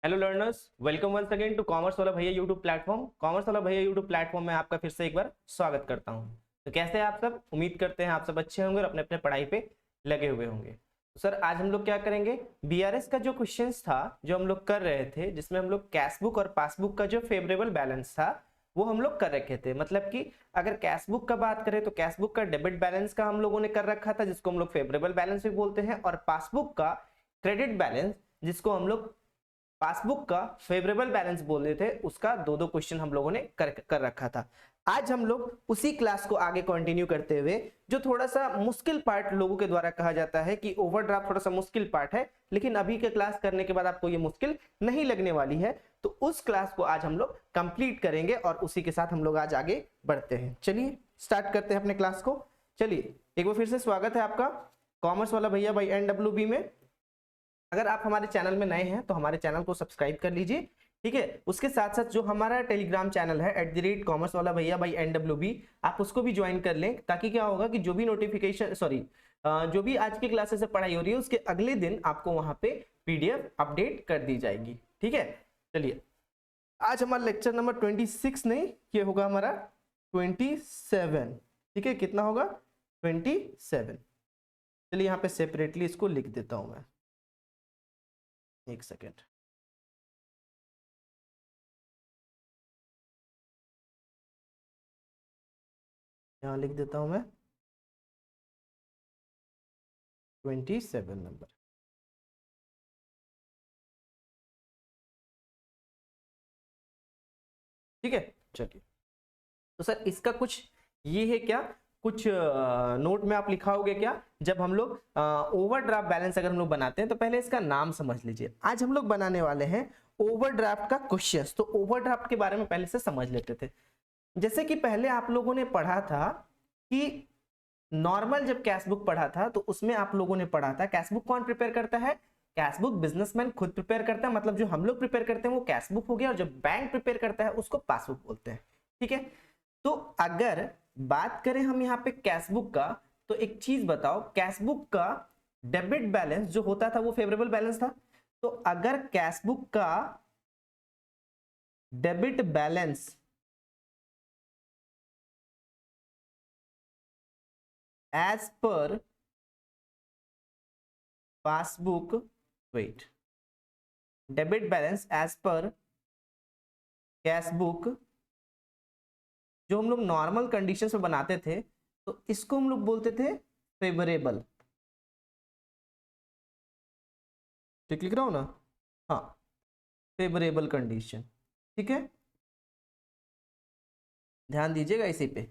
Hello learners, welcome once again to commerce वाला भैया YouTube platform. Commerce वाला भैया यूट्यूब प्लेटफॉर्म में आपका फिर से एक बार स्वागत करता हूं। तो कैसे हैं आप सब? उम्मीद करते हैं आप सब अच्छे होंगे और अपने अपने पढ़ाई पे लगे हुए होंगे। तो सर आज हम लोग क्या करेंगे, बीआरएस का जो क्वेश्चंस था जो हम लोग कर रहे थे, जिसमें हम लोग कैश बुक और पासबुक का जो फेवरेबल बैलेंस था वो हम लोग कर रखे थे। मतलब कि अगर कैश बुक का बात करें तो कैश बुक का डेबिट बैलेंस का हम लोगों ने कर रखा था, जिसको हम लोग फेवरेबल बैलेंस भी बोलते हैं, और पासबुक का क्रेडिट बैलेंस जिसको हम लोग पासबुक का फेवरेबल बैलेंस बोलते थे, उसका दो दो क्वेश्चन हम लोगों ने कर रखा था। आज हम लोग उसी क्लास को आगे कंटिन्यू करते हुए, जो थोड़ा सा मुश्किल पार्ट लोगों के द्वारा कहा जाता है कि ओवरड्राफ्ट थोड़ा सा मुश्किल पार्ट है, लेकिन अभी के क्लास करने के बाद आपको ये मुश्किल नहीं लगने वाली है, तो उस क्लास को आज हम लोग कंप्लीट करेंगे और उसी के साथ हम लोग आज आगे बढ़ते हैं। चलिए स्टार्ट करते हैं अपने क्लास को। चलिए एक बार फिर से स्वागत है आपका कॉमर्स वाला भैया बाई NWB में। अगर आप हमारे चैनल में नए हैं तो हमारे चैनल को सब्सक्राइब कर लीजिए, ठीक है। उसके साथ साथ जो हमारा टेलीग्राम चैनल है @कॉमर्स वाला भैया बाई NWB, आप उसको भी ज्वाइन कर लें, ताकि क्या होगा कि जो भी नोटिफिकेशन जो भी आज की क्लासेस से पढ़ाई हो रही है उसके अगले दिन आपको वहां पे PDF अपडेट कर दी जाएगी, ठीक है। चलिए आज हमारा लेक्चर नंबर 26 नहीं, ये होगा हमारा 27, ठीक है। कितना होगा? 27। चलिए यहाँ पे सेपरेटली इसको लिख देता हूं मैं, एक सेकेंड। यहाँ लिख देता हूं मैं 27 नंबर, ठीक है। चलिए तो सर इसका कुछ ये है क्या, कुछ नोट में आप लिखाओगे क्या? जब हम लोग ओवरड्राफ्ट बैलेंस अगर हम लोग बनाते हैं तो पहले इसका नाम समझ लीजिए। आज हम लोग बनाने वाले हैं ओवरड्राफ्ट का क्वेश्चंस। तो ओवरड्राफ्ट के बारे में पहले से समझ लेते थे। जैसे कि पहले आप लोगों ने पढ़ा था कि नॉर्मल जब कैश बुक पढ़ा था तो उसमें आप लोगों ने पढ़ा था कैश बुक कौन प्रिपेयर करता है? कैश बुक बिजनेसमैन खुद प्रिपेयर करता है। मतलब जो हम लोग प्रिपेयर करते हैं वो कैश बुक हो गया, और जो बैंक प्रिपेयर करता है उसको पासबुक बोलते हैं, ठीक है। तो अगर बात करें हम यहाँ पे कैश बुक का, तो एक चीज बताओ, कैश बुक का डेबिट बैलेंस जो होता था वो फेवरेबल बैलेंस था। तो अगर कैश बुक का debit balance as per passbook, wait, debit balance as per cash book जो हम लोग नॉर्मल कंडीशंस में बनाते थे, तो इसको हम लोग बोलते थे फेवरेबल। ठीक लिख रहा हूं ना? हाँ, फेवरेबल कंडीशन, ठीक है। ध्यान दीजिएगा इसी पे।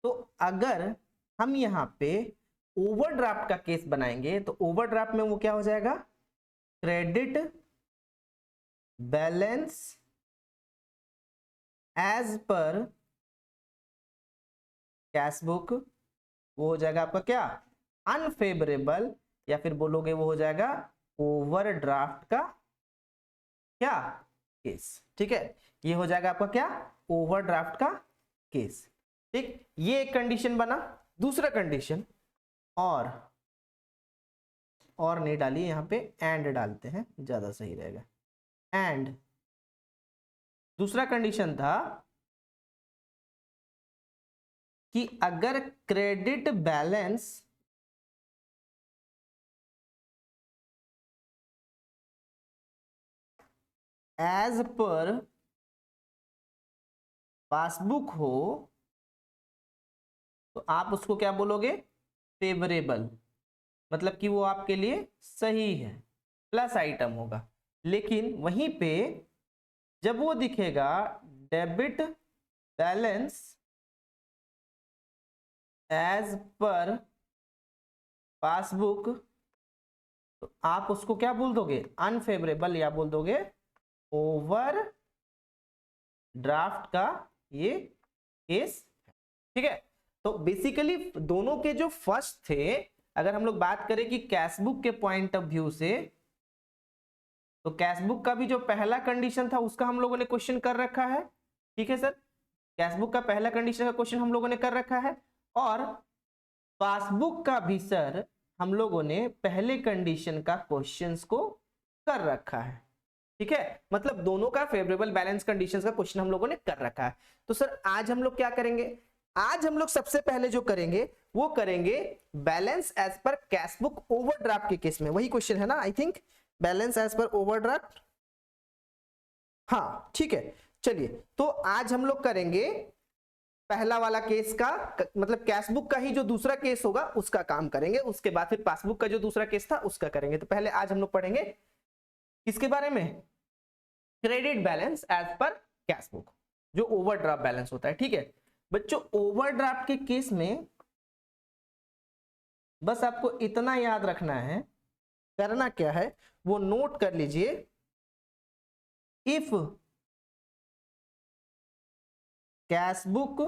तो अगर हम यहाँ पे ओवरड्राफ्ट का केस बनाएंगे तो ओवरड्राफ्ट में वो क्या हो जाएगा? Credit balance as per cash book, वो हो जाएगा आपका क्या? अनफेवरेबल, या फिर बोलोगे वो हो जाएगा ओवरड्राफ्ट का क्या केस, ठीक है। ये हो जाएगा आपका क्या? ओवरड्राफ्ट का केस, ठीक। ये एक कंडीशन बना। दूसरा कंडीशन, और नहीं डालिए यहाँ पे, एंड डालते हैं, ज्यादा सही रहेगा। एंड दूसरा कंडीशन था कि अगर credit balance as per passbook हो तो आप उसको क्या बोलोगे? फेवरेबल। मतलब कि वो आपके लिए सही है, प्लस आइटम होगा। लेकिन वहीं पे जब वो दिखेगा debit balance as per passbook, तो आप उसको क्या बोल दोगे? अनफेवरेबल, या बोल दोगे ओवर ड्राफ्ट का ये केस, ठीक है। तो बेसिकली दोनों के जो फर्स्ट थे, अगर हम लोग बात करें कि कैश बुक के पॉइंट ऑफ व्यू से, तो कैश बुक का भी जो पहला कंडीशन था उसका हम लोगों ने क्वेश्चन कर रखा है, ठीक है सर। कैश बुक का पहला कंडीशन का क्वेश्चन हम लोगों ने कर रखा है, और पासबुक का भी सर हम लोगों ने पहले कंडीशन का क्वेश्चंस को कर रखा है, ठीक है, मतलब दोनों का फेवरेबल बैलेंस कंडीशंस का क्वेश्चन हम लोगों ने कर रखा है। तो सर आज हम लोग क्या करेंगे, आज हम लोग सबसे पहले जो करेंगे वो करेंगे balance as per cash book overdraft के केस में, वही क्वेश्चन है ना I think, balance as per overdraft. हाँ ठीक है, चलिए तो आज हम लोग करेंगे पहला वाला केस का, मतलब कैश बुक का ही जो दूसरा केस होगा उसका काम करेंगे, उसके बाद फिर पासबुक का जो दूसरा केस था उसका करेंगे। तो पहले आज हम लोग पढ़ेंगे किसके बारे में, credit balance as per cash book, जो ओवरड्राफ्ट बैलेंस होता है। ठीक है बच्चों, ओवरड्राफ्ट के केस में बस आपको इतना याद रखना है, करना क्या है वो नोट कर लीजिए। इफ कैश बुक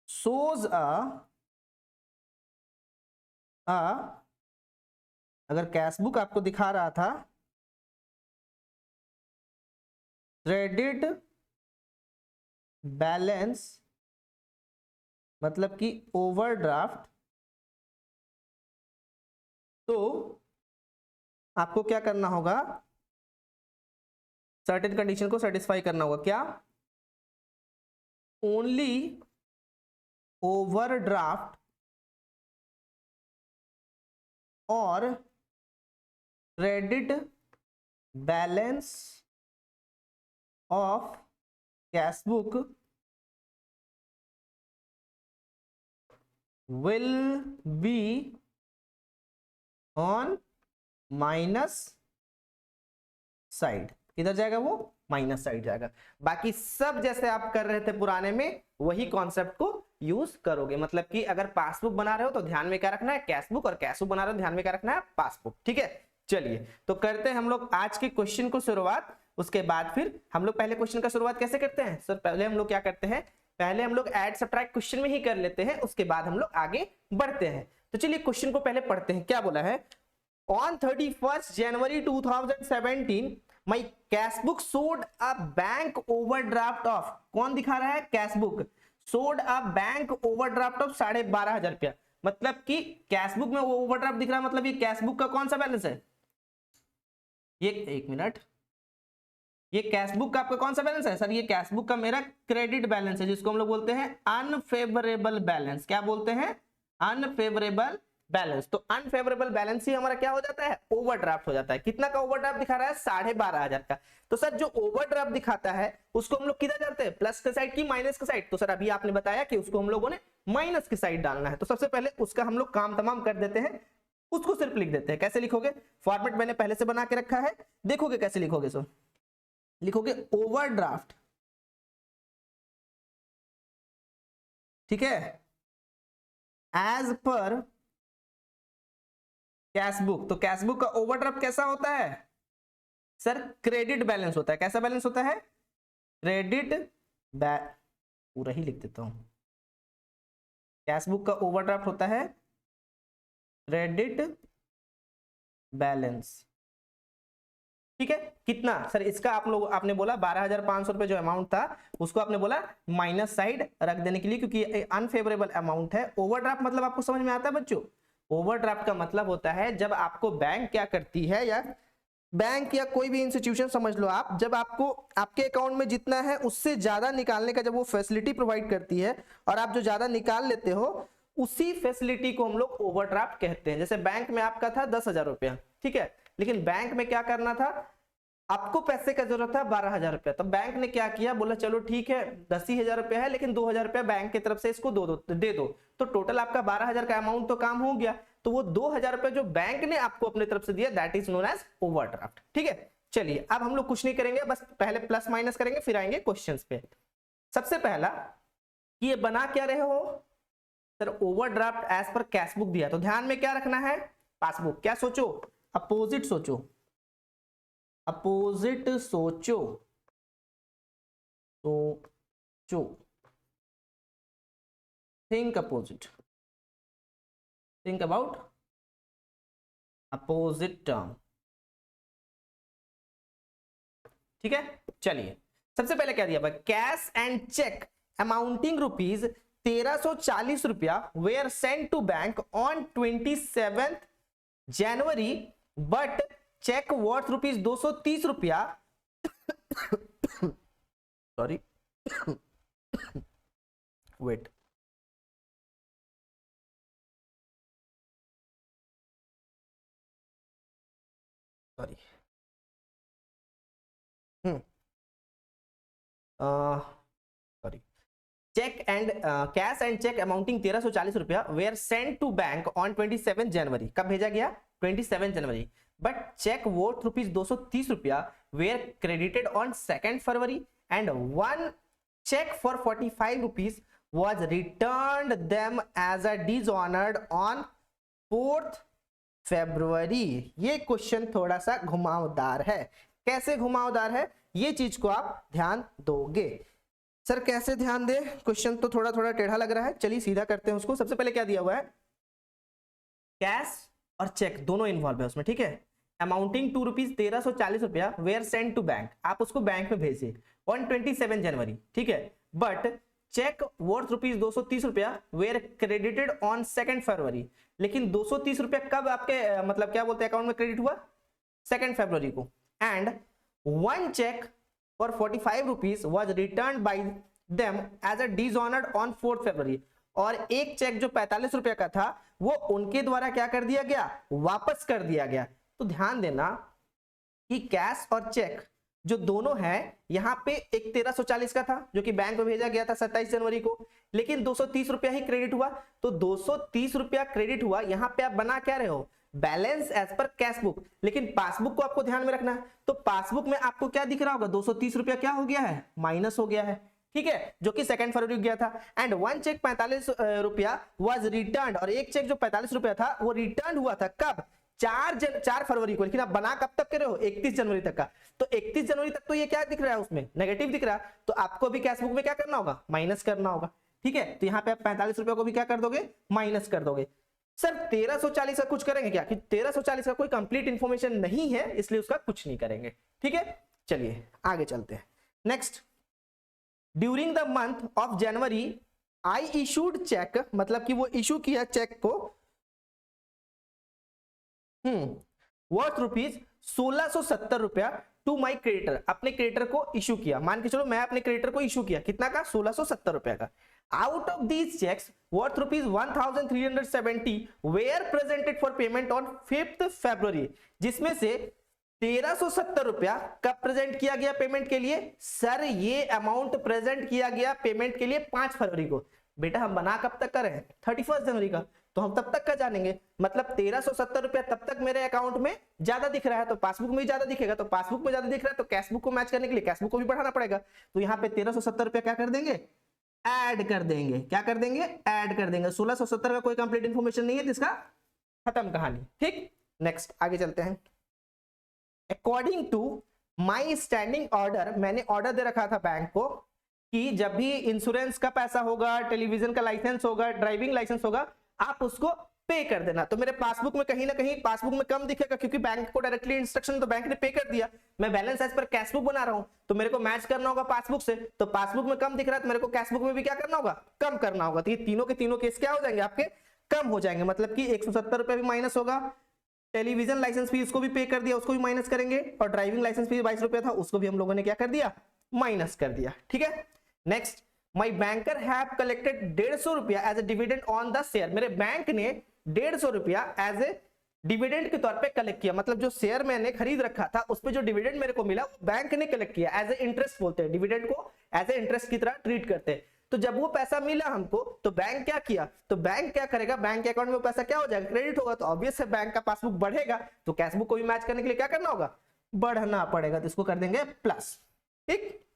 shows अगर कैश बुक आपको दिखा रहा था क्रेडिट बैलेंस मतलब कि ओवरड्राफ्ट, तो आपको क्या करना होगा, सर्टेन कंडीशन को सेटिस्फाई करना होगा। क्या, ओनली ओवरड्राफ्ट और credit balance of cash book will be on minus side. किधर जाएगा वो, माइनस साइड जाएगा। बाकी सब जैसे आप कर रहे थे पुराने में वही कॉन्सेप्ट को यूज करोगे, मतलब कि अगर पासबुक बना रहे हो तो ध्यान में क्या रखना है, कैश बुक, और कैश बुक बना रहे हो ध्यान में क्या रखना है, पासबुक। ठीक है चलिए तो करते हैं हम लोग आज के क्वेश्चन को शुरुआत, उसके बाद फिर हम लोग पहले क्वेश्चन का शुरुआत कैसे करते हैं सर, पहले हम लोग क्या करते हैं, पहले हम लोग ऐड सब्ट्रैक्ट क्वेश्चन में ही कर लेते हैं, उसके बाद हम लोग आगे बढ़ते हैं। तो चलिए क्वेश्चन को पहले पढ़ते हैं। क्या बोला है, on 31st January 2017 my cash book showed a bank overdraft of, कौन दिखा रहा है, cash book showed a bank overdraft of 12,500 रुपया, मतलब कि कैश बुक में वो ओवरड्राफ्ट दिख रहा है, मतलब ये कैश बुक का कौन सा बैलेंस है, ये एक मिनट, ये कैश बुक का आपका कौन सा बैलेंस है सर, ये कैश बुक का मेरा क्रेडिट बैलेंस है, जिसको हम लोग बोलते हैं अनफेवरेबल बैलेंस। क्या बोलते हैं, अनफेवरेबल बैलेंस। तो अनफेवरेबल बैलेंस ही हमारा क्या हो जाता है, ओवरड्राफ्ट हो जाता है। कितना का ओवरड्राफ्ट दिखा रहा है, 12,500 का। तो सर जो ओवरड्राफ्ट दिखाता है उसको हम लोग किधर करते हैं, प्लस के साइड की माइनस के साइड। तो सर अभी आपने बताया कि उसको हम लोगों ने माइनस की साइड डालना है, तो सबसे पहले उसका हम लोग काम तमाम कर देते हैं, उसको सिर्फ लिख देते हैं। कैसे लिखोगे, फॉर्मेट मैंने पहले से बना के रखा है, देखोगे कैसे लिखोगे। सो लिखोगे ओवरड्राफ्ट, ठीक है, एज पर कैश बुक। तो कैश बुक का ओवरड्राफ्ट कैसा होता है सर, क्रेडिट बैलेंस होता है। कैसा बैलेंस होता है, क्रेडिट पूरा ही लिख देता हूं, कैश बुक का ओवरड्राफ्ट होता है क्रेडिट बैलेंस। ठीक है, कितना सर इसका आप लोग आपने बोला 12,500 रुपए जो अमाउंट था उसको आपने बोला माइनस साइड रख देने के लिए, क्योंकि ये अनफेवरेबल अमाउंट है। ओवरड्राफ्ट मतलब आपको समझ में आता है बच्चों, ओवरड्राफ्ट का मतलब होता है जब आपको बैंक क्या करती है, या बैंक या कोई भी इंस्टीट्यूशन समझ लो आप, जब आपको आपके अकाउंट में जितना है उससे ज्यादा निकालने का जब वो फैसिलिटी प्रोवाइड करती है और आप जो ज्यादा निकाल लेते हो उसी फैसिलिटी को हम लोग ओवरड्राफ्ट कहते हैं। जैसे बैंक में आपका था 10,000 रुपया, ठीक है, लेकिन बैंक में क्या करना था, आपको पैसे का जरूरत था 12,000 रुपया। तो बैंक ने क्या किया, बोला चलो ठीक है 10,000 रुपया है, लेकिन 2,000 रुपया बैंक की तरफ से इसको दे दो, तो टोटल आपका 12,000 का अमाउंट तो काम हो गया। तो वो 2,000 रुपया जो बैंक ने आपको अपने तरफ से दिया, that is known as overdraft. ठीक है, चलिए अब हम लोग कुछ नहीं करेंगे, बस पहले प्लस माइनस करेंगे फिर आएंगे क्वेश्चंस पे। सबसे पहला कि ये बना क्या रहे हो sir, overdraft as per cash book दिया, तो ध्यान में क्या रखना है, पासबुक। क्या सोचो, अपोजिट सोचो, अपोजिट सोचो, सोचो, think opposite, think about opposite term. ठीक है, चलिए सबसे पहले क्या दिया, cash and cheque amounting rupees 1,340 रुपया were sent to bank on 27th January, but cheque worth rupees 230 रुपया sorry wait, sorry sorry cheque and cash and cheque amounting 1340 रुपया were sent to bank on 27 January. कब भेजा गया? 27 जनवरी। But cheque worth rupees 230 रुपया were credited on 2 February and one cheque for 45 rupees was returned them as a dishonored on 4th February। ये question थोड़ा सा घुमावदार है। कैसे घुमावदार है ये चीज को आप ध्यान दोगे। सर कैसे ध्यान दे? क्वेश्चन तो थोड़ा थोड़ा टेढ़ा लग रहा है, चलिए सीधा करते हैं उसको। सबसे पहले क्या दिया हुआ है? कैश और चेक दोनों इन्वॉल्व है उसमें, ठीक है। अमाउंटिंग टू रुपीज 1340 रुपया वेयर सेंड टू बैंक, आप उसको बैंक में भेजिए ऑन 27 जनवरी, ठीक है। बट चेक वर्थ रुपीज 230 रुपया वेयर क्रेडिटेड ऑन 2 फरवरी, लेकिन 230 रुपया कब आपके मतलब क्या बोलते हैं अकाउंट में क्रेडिट हुआ? 2 फरवरी को। And one cheque for 45 rupees was return by them as a dishonoured on 4 February, और एक चेक जो 45 रुपया का था वो उनके द्वारा क्या कर दिया गया? वापस कर दिया गया। तो ध्यान देना कि कैश और चेक जो दोनों है, यहाँ पे एक 1340 का था जो कि बैंक में भेजा गया था 27 जनवरी को, लेकिन 230 रुपया ही क्रेडिट हुआ। तो 230 रुपया क्रेडिट हुआ, यहाँ पे आप बना क्या रहे हो? Balance as per cash book. लेकिन पासबुक को आपको ध्यान में रखना है, तो पासबुक में आपको क्या दिख रहा होगा? 230 रुपया क्या हो गया है? माइनस हो गया है, ठीक है, जो कि 2 फरवरी गया था। एंड वन चेक 45 रुपया वॉज रिटर्न, और एक चेक जो 45 रुपया था वो रिटर्न हुआ था कब? 4 फरवरी को। लेकिन आप बना कब तक करे हो? 31 जनवरी तक का। तो 31 जनवरी तक तो ये क्या दिख रहा है? उसमें नेगेटिव दिख रहा है, तो आपको भी कैश बुक में क्या करना होगा? माइनस करना होगा, ठीक है। तो यहाँ पे आप 45 रुपया को भी क्या कर दोगे? माइनस कर दोगे। सर 1340 का कुछ करेंगे क्या? कि 1340 का कोई कंप्लीट इंफॉर्मेशन नहीं है, इसलिए उसका कुछ नहीं करेंगे, ठीक है। चलिए आगे चलते हैं। Next, during the month of January I issued cheque, मतलब कि वो इशू किया चेक को वर्थ रुपीज 1670 रुपया टू माई क्रेडिटर, अपने क्रेडिटर को इशू किया। मान के चलो मैं अपने क्रेडिटर को इशू किया, कितना का? 1670 रुपया का। Out of these cheques worth rupees 1370 were presented for payment on 5th February, जिसमें से 1370 रुपया कब प्रेजेंट किया गया पेमेंट के लिए? सर ये अमाउंट प्रेजेंट किया गया पेमेंट के लिए 5 फरवरी को। बेटा हम बना कब तक कर रहे हैं? 31 जनवरी का, तो हम तब तक का जानेंगे। मतलब 1370 रुपया तब तक मेरे अकाउंट में ज्यादा दिख रहा है, तो पासबुक में ज्यादा दिखेगा, तो पासबुक में ज्यादा दिख रहा है तो कैशबुक को मैच करने के लिए कैशबुक को भी बढ़ाना पड़ेगा। तो यहाँ पे 1370 रुपया क्या कर देंगे? ऐड कर देंगे। क्या कर देंगे? ऐड कर देंगे। 1670 का कोई कंप्लीट इंफॉर्मेशन नहीं है, जिसका खत्म कहानी, ठीक। नेक्स्ट आगे चलते हैं। According to my standing order, मैंने ऑर्डर दे रखा था बैंक को कि जब भी इंश्योरेंस का पैसा होगा, टेलीविजन का लाइसेंस होगा, ड्राइविंग लाइसेंस होगा, आप उसको पे कर देना। तो मेरे पासबुक में कहीं ना कहीं पासबुक में कम दिखेगा, क्योंकि बैंक को डायरेक्टली इंस्ट्रक्शन तो बैंक ने पे कर दिया। मैं balance as per cash book बना रहा हूं, तो मेरे को मैच करना होगा पासबुक से। तो पासबुक में कम दिख रहा है तो मेरे को कैश बुक में भी क्या करना होगा? कम करना होगा। तो ये तीनों के तीनों केस क्या हो जाएंगे? आपके कम हो जाएंगे। मतलब कि 170 रुपया भी माइनस होगा, टेलीविजन लाइसेंस फीस को भी पे कर दिया, उसको भी माइनस करेंगे, और ड्राइविंग लाइसेंस फीस 22 रुपया था, उसको भी हम लोगों ने क्या कर दिया? माइनस कर दिया, ठीक है। Next, my banker have collected 150 रुपया as a dividend on the share, मेरे बैंक ने 150 रुपया एज ए डिविडेंड के तौर पे कलेक्ट किया। मतलब जो शेयर मैंने खरीद रखा था उस पे जो डिविडेंड मेरे को मिला बैंक ने कलेक्ट किया। एज ए इंटरेस्ट बोलते हैं, डिविडेंड को एज ए इंटरेस्ट की तरह ट्रीट करते हैं। तो जब वो पैसा मिला हमको, तो बैंक क्या किया? तो बैंक क्या करेगा? बैंक के अकाउंट में वो पैसा क्या हो जाएगा? क्रेडिट होगा। तो ऑब्वियस है बैंक का पासबुक बढ़ेगा, तो कैश बुक को भी मैच करने के लिए क्या करना होगा? बढ़ना पड़ेगा। तो इसको कर देंगे प्लस, ठीक।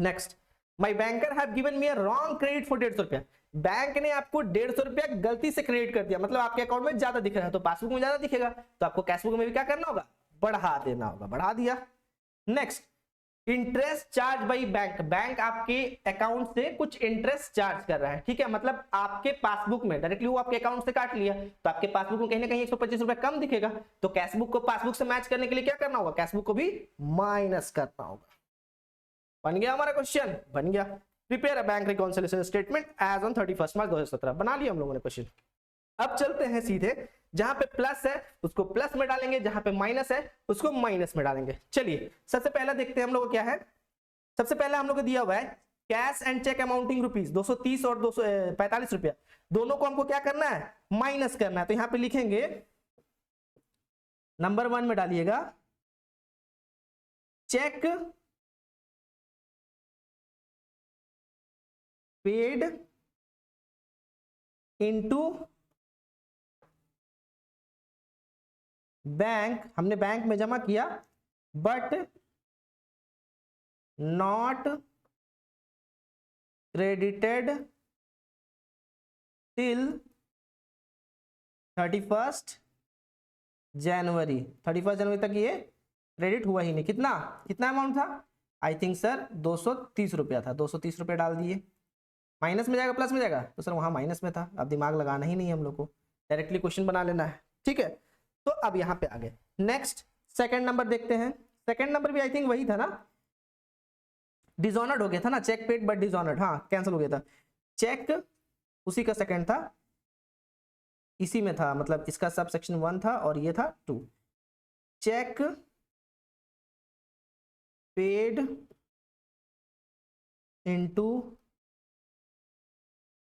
Next, my banker have given me a wrong credit for 150 रुपया, बैंक ने आपको 150 रुपया गलती से क्रेडिट कर दिया। मतलब आपके अकाउंट में ज्यादा दिख रहा है, तो पासबुक में ज्यादा दिखेगा, तो आपको कैशबुक में भी क्या करना होगा? बढ़ा देना होगा। बढ़ा दिया। Next, interest charge by bank, bank आपके अकाउंट से कुछ इंटरेस्ट चार्ज कर रहा है, ठीक है। मतलब आपके पासबुक में डायरेक्टली वो आपके अकाउंट से काट लिया, तो आपके पासबुक में कहीं ना कहीं 125 रुपया कम दिखेगा। तो कैशबुक को पासबुक से मैच करने के लिए क्या करना होगा? कैशबुक को भी माइनस करना होगा। बन गया हमारा क्वेश्चन? बन गया। Prepare a bank reconciliation statement as on 31 March 2017, बना लिया हम लोगों ने क्वेश्चन। अब चलते हैं सीधे जहां पे प्लस है उसको प्लस में डालेंगे, जहां पे माइनस है उसको माइनस में डालेंगे। चलिए सबसे पहला देखते हैं हम लोग को क्या है। सबसे पहला हम लोग को दिया हुआ है cash and cheque amounting rupees 230 और 245 रुपया, दोनों को हमको क्या करना है, माइनस करना है। तो यहां पे लिखेंगे नंबर 1 में डालिएगा चेक पेड इनटू बैंक, हमने बैंक में जमा किया बट नॉट क्रेडिटेड टिल 31 जनवरी। 31 जनवरी तक ये क्रेडिट हुआ ही नहीं। कितना कितना अमाउंट था, आई थिंक सर 230 रुपया था। 230 रुपया डाल दिए। माइनस में जाएगा प्लस में जाएगा, तो सर वहां माइनस में था। अब दिमाग लगाना ही नहीं हम लोग को, डायरेक्टली क्वेश्चन बना लेना है। ठीक है, तो अब यहाँ पे आ गए। नेक्स्ट सेकंड नंबर देखते हैं। सेकंड नंबर भी आई थिंक वही था ना, डिसऑनर्ड हो गया था ना, चेक पेड बट डिसऑनर्ड, हाँ कैंसिल हो गया था। चेक उसी का सेकंड था, इसी में था, मतलब इसका सब सेक्शन 1 था और ये था 2। चेक पेड इनटू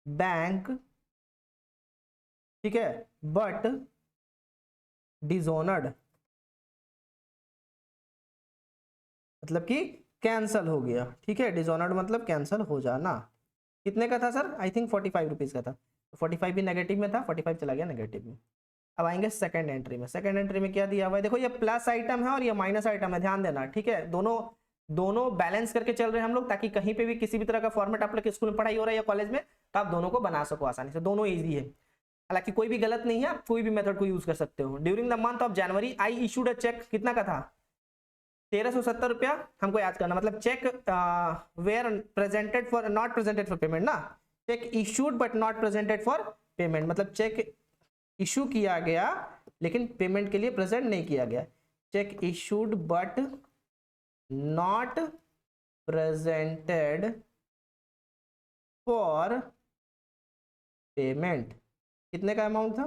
बैंक, ठीक है, बट डिसऑनर्ड, मतलब कि कैंसल हो गया। ठीक है, डिसऑनर्ड मतलब कैंसल हो जाना। कितने का था सर, आई थिंक 45 रुपीज का था। 45 भी नेगेटिव में था, 45 चला गया नेगेटिव में। अब आएंगे सेकंड एंट्री में। सेकंड एंट्री में क्या दिया हुआ है, देखो ये प्लस आइटम है और ये माइनस आइटम है, ध्यान देना। ठीक है, दोनों बैलेंस करके चल रहे हैं हम लोग, ताकि कहीं पे भी किसी भी तरह का फॉर्मेट आप लोग स्कूल में पढ़ाई हो रहा है या कॉलेज में, तो आप दोनों को बना सको आसानी से। दोनों ईजी है, हालांकि कोई भी गलत नहीं है, आप कोई भी मेथड को यूज कर सकते हो। During the month of January I issued a cheque, कितना का था, 1370 रुपया हमको याद करना। मतलब cheque were presented for not presented for payment ना, cheque issued but not presented for payment, मतलब चेक इशू किया गया लेकिन पेमेंट के लिए प्रेजेंट नहीं किया गया। Check issued but not presented for payment. कितने का अमाउंट था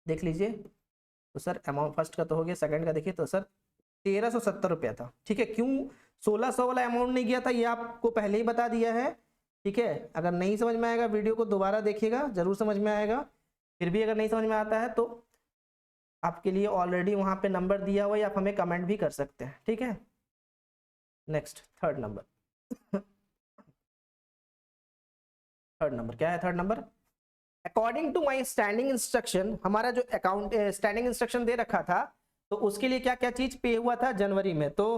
देख लीजिए। तो सर अमाउंट फर्स्ट का तो हो गया, सेकंड का देखिए तो सर 1370 रुपया था। ठीक है, क्यों 1600 वाला अमाउंट नहीं गया था ये आपको पहले ही बता दिया है। ठीक है, अगर नहीं समझ में आएगा वीडियो को दोबारा देखिएगा, जरूर समझ में आएगा। फिर भी अगर नहीं समझ में आता है तो आपके लिए ऑलरेडी वहां पे नंबर दिया हुआ है, आप हमें कमेंट भी कर सकते हैं। ठीक है, next third number. Third number क्या है, third number according to my standing instruction, हमारा जो अकाउंट स्टैंडिंग इंस्ट्रक्शन दे रखा था, तो उसके लिए क्या क्या चीज पे हुआ था जनवरी में। तो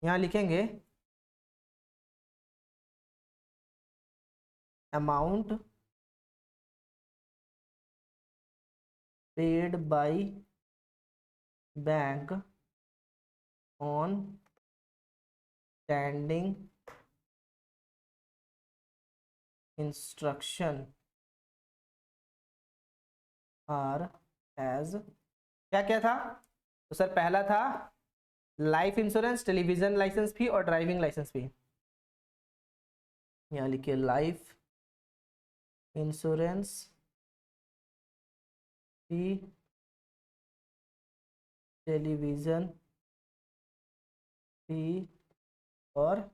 यहां लिखेंगे amount paid by bank on standing instruction are as, क्या क्या था। तो सर पहला था life insurance, television licence fee और ड्राइविंग लाइसेंस फी। यहाँ लिखिए life insurance fee, television fee, और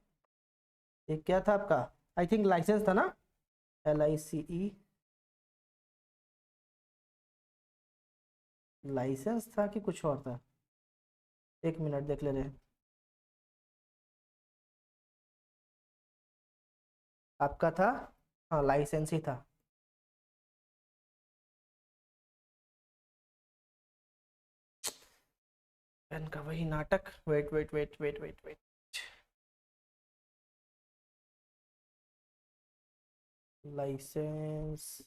एक क्या था आपका, आई थिंक लाइसेंस था ना, LICE लाइसेंस था कि कुछ और था, एक मिनट देख ले रहे हैं। आपका था, हाँ लाइसेंस ही था। पेन का वही नाटक, wait wait wait wait wait wait, licence,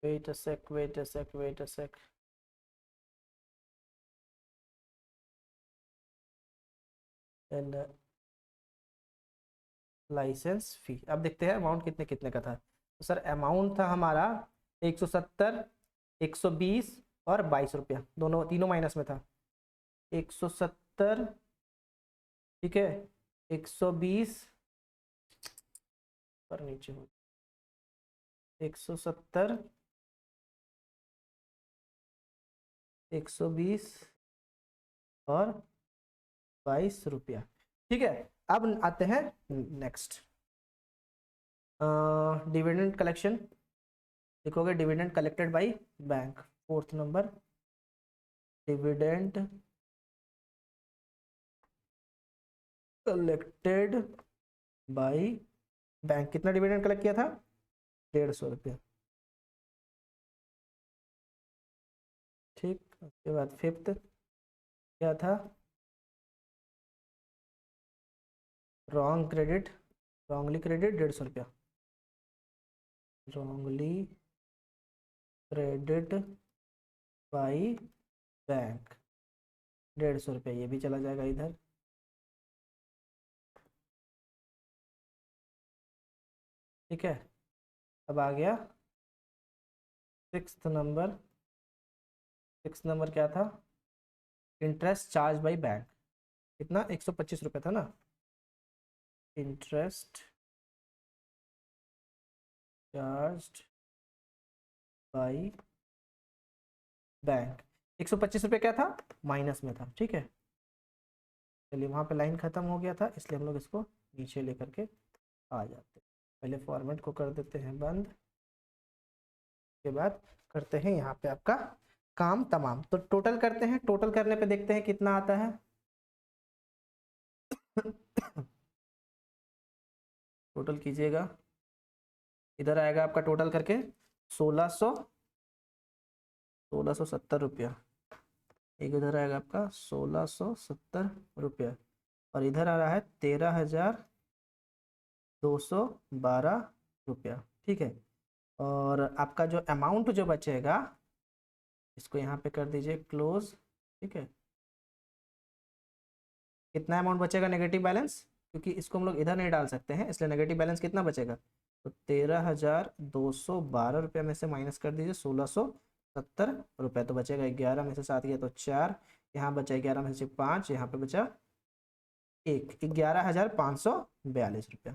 wait a sec wait a sec wait a sec, and licence fee. अब देखते हैं अमाउंट कितने कितने का था। तो सर अमाउंट था हमारा 170, 120 और 22 रुपया, दोनों तीनों माइनस में था। 170, ठीक है, 120 पर नीचे हो, 170, 120 और 22 रुपया। ठीक है, अब आते हैं नेक्स्ट, डिविडेंड कलेक्शन। लिखोगे dividend collected by bank, fourth number, dividend collected by bank. कितना डिविडेंड कलेक्ट किया था? 150 रुपया। ठीक, उसके बाद फिफ्थ क्या था? रॉन्गली क्रेडिट 150 रुपया। रॉन्गली क्रेडिट बाय बैंक 150 रुपया, ये भी चला जाएगा इधर। ठीक है, अब आ गया सिक्स्थ नंबर। सिक्स्थ नंबर क्या था? Interest charge by bank. कितना? 125 रुपये था ना। इंटरेस्ट चार्ज बाय बैंक 125 रुपये क्या था? माइनस में था। ठीक है, चलिए वहाँ पे लाइन ख़त्म हो गया था, इसलिए हम लोग इसको नीचे लेकर के आ जाते हैं। पहले फॉर्मेट को कर देते हैं बंद, के बाद करते हैं यहाँ पे आपका काम तमाम। तो टोटल करते हैं, टोटल करने पे देखते हैं कितना आता है। टोटल कीजिएगा, इधर आएगा आपका टोटल करके 1670 रुपया। एक इधर आएगा आपका 1670 रुपया, और इधर आ रहा है 13,212 रुपया। ठीक है, और आपका जो अमाउंट जो बचेगा, इसको यहाँ पे कर दीजिए क्लोज। ठीक है, कितना अमाउंट बचेगा नेगेटिव बैलेंस? क्योंकि इसको हम लोग इधर नहीं डाल सकते हैं, इसलिए नेगेटिव बैलेंस कितना बचेगा? तो 13,212 रुपये में से माइनस कर दीजिए 1670 रुपये, तो बचेगा 11 में से 7 गया तो 4, यहाँ बचा 11 में से 5, यहाँ पे बचा 1, 11,542 रुपया।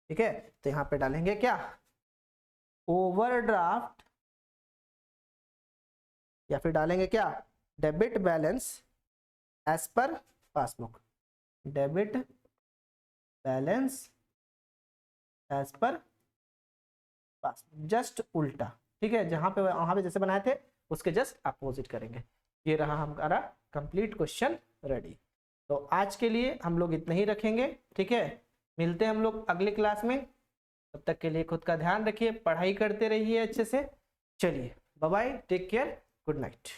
ठीक है, तो यहाँ पे डालेंगे क्या? ओवरड्राफ्ट, या फिर डालेंगे क्या? Debit balance as per passbook. Debit balance as per passbook, just उल्टा। ठीक है, जहां पे वहां पे जैसे बनाए थे उसके जस्ट अपोजिट करेंगे। ये रहा हमारा कंप्लीट क्वेश्चन रेडी। तो आज के लिए हम लोग इतना ही रखेंगे। ठीक है, मिलते हैं हम लोग अगली क्लास में। तब तक के लिए खुद का ध्यान रखिए, पढ़ाई करते रहिए अच्छे से। चलिए bye bye, take care, good night.